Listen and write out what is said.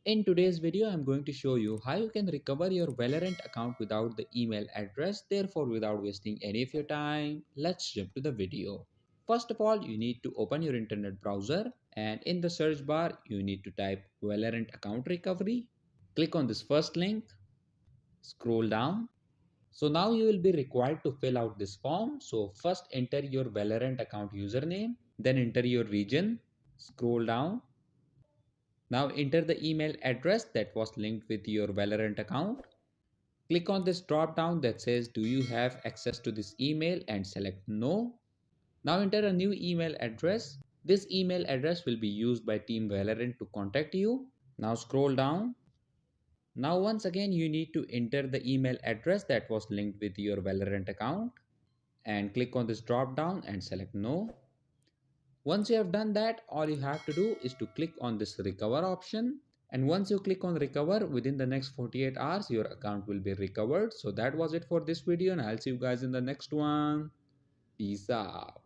In today's video, I'm going to show you how you can recover your Valorant account without the email address. Therefore, without wasting any of your time, let's jump to the video. First of all, you need to open your internet browser and in the search bar, you need to type Valorant account recovery. Click on this first link, scroll down. So now you will be required to fill out this form. So first enter your Valorant account username, then enter your region, scroll down. Now enter the email address that was linked with your Valorant account. Click on this drop down that says do you have access to this email and select no. Now enter a new email address. This email address will be used by Team Valorant to contact you. Now scroll down. Now once again you need to enter the email address that was linked with your Valorant account and click on this drop down and select no. Once you have done that, all you have to do is to click on this recover option. And once you click on recover, within the next 48 hours, your account will be recovered. So that was it for this video and I'll see you guys in the next one. Peace out.